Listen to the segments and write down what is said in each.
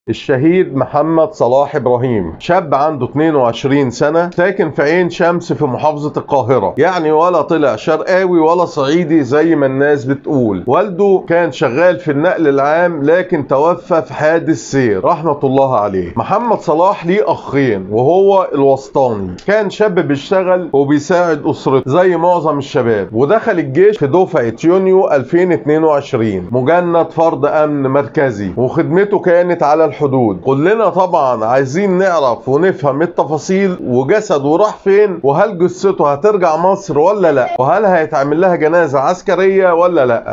الشهيد محمد صلاح إبراهيم، شاب عنده 22 سنة، ساكن في عين شمس في محافظة القاهرة. يعني ولا طلع شرقاوي ولا صعيدي زي ما الناس بتقول. والده كان شغال في النقل العام لكن توفى في حادث سير رحمة الله عليه. محمد صلاح ليه أخين وهو الوسطاني. كان شاب بيشتغل وبيساعد أسرته زي معظم الشباب، ودخل الجيش في دفعة يونيو 2022 مجند فرد أمن مركزي، وخدمته كانت على الحدود. كلنا طبعا عايزين نعرف ونفهم التفاصيل، وجسده راح فين، وهل جثته هترجع مصر ولا لا، وهل هيتعمل لها جنازة عسكرية ولا لا.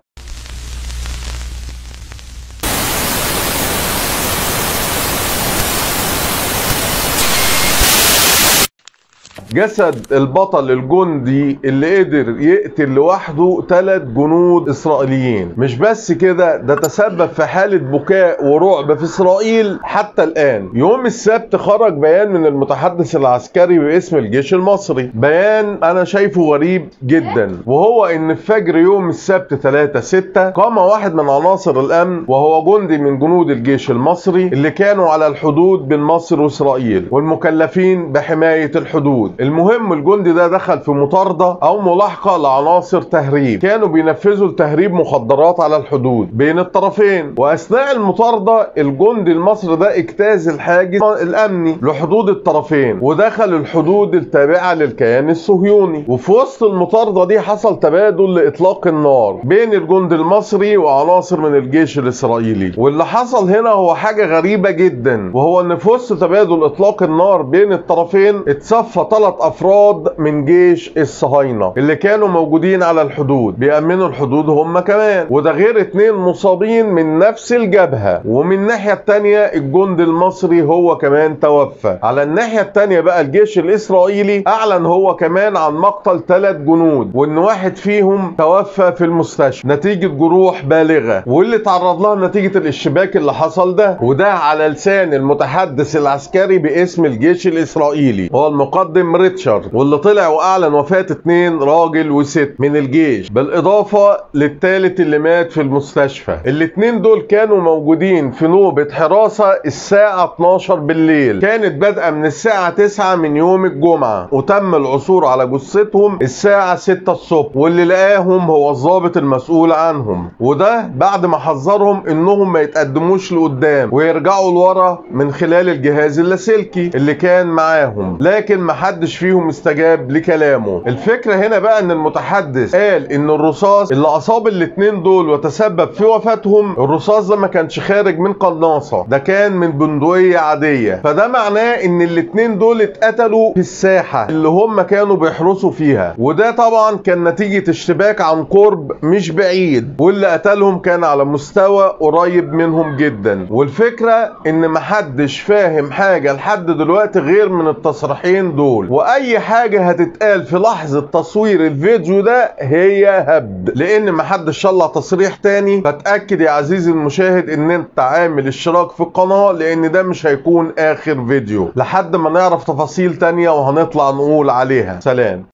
جسد البطل الجندي اللي قدر يقتل لوحده 3 جنود إسرائيليين. مش بس كده، ده تسبب في حالة بكاء ورعب في إسرائيل حتى الآن. يوم السبت خرج بيان من المتحدث العسكري باسم الجيش المصري، بيان أنا شايفه غريب جدا، وهو إن في فجر يوم السبت 3/6 قام واحد من عناصر الأمن وهو جندي من جنود الجيش المصري اللي كانوا على الحدود بين مصر وإسرائيل والمكلفين بحماية الحدود. المهم الجندي ده دخل في مطاردة او ملاحقة لعناصر تهريب كانوا بينفذوا لتهريب مخدرات على الحدود بين الطرفين. واثناء المطاردة الجندي المصري ده اجتاز الحاجز الامني لحدود الطرفين ودخل الحدود التابعة للكيان الصهيوني. وفي وسط المطاردة دي حصل تبادل لاطلاق النار بين الجندي المصري وعناصر من الجيش الاسرائيلي. واللي حصل هنا هو حاجة غريبة جدا، وهو ان في وسط تبادل اطلاق النار بين الطرفين اتصفى 3 افراد من جيش الصهاينة اللي كانوا موجودين على الحدود بيأمنوا الحدود هم كمان، وده غير 2 مصابين من نفس الجبهة. ومن الناحية التانية الجندي المصري هو كمان توفى. على الناحية التانية بقى الجيش الاسرائيلي اعلن هو كمان عن مقتل 3 جنود، وان واحد فيهم توفى في المستشفى نتيجة جروح بالغة، واللي تعرض لها نتيجة الاشتباك اللي حصل ده. وده على لسان المتحدث العسكري باسم الجيش الاسرائيلي هو المقدم ريتشارد، واللي طلع واعلن وفاة 2 راجل وست من الجيش، بالاضافة للثالث اللي مات في المستشفى. الاتنين دول كانوا موجودين في نوبة حراسة الساعة 12 بالليل، كانت بادئة من الساعة 9 من يوم الجمعة، وتم العثور على جثتهم الساعة 6 الصبح، واللي لقاهم هو الضابط المسؤول عنهم، وده بعد ما حذرهم انهم ما يتقدموش لقدام ويرجعوا لورا من خلال الجهاز اللاسلكي اللي كان معاهم، لكن ما حدش فيهم استجاب لكلامه. الفكرة هنا بقى ان المتحدث قال ان الرصاص اللي اصاب الاتنين دول وتسبب في وفاتهم، الرصاص ده ما كانش خارج من قناصة، ده كان من بندقية عادية. فده معناه ان الاتنين دول اتقتلوا في الساحة اللي هم كانوا بيحرسوا فيها، وده طبعا كان نتيجة اشتباك عن قرب مش بعيد، واللي قتلهم كان على مستوى قريب منهم جدا. والفكرة ان محدش فاهم حاجة لحد دلوقتي غير من التصريحين دول، واي حاجة هتتقال في لحظة تصوير الفيديو ده هي هبد، لان محدش طلع تصريح تاني. فتأكد يا عزيزي المشاهد ان انت عامل اشتراك في القناة، لان ده مش هيكون اخر فيديو لحد ما نعرف تفاصيل تانية وهنطلع نقول عليها. سلام.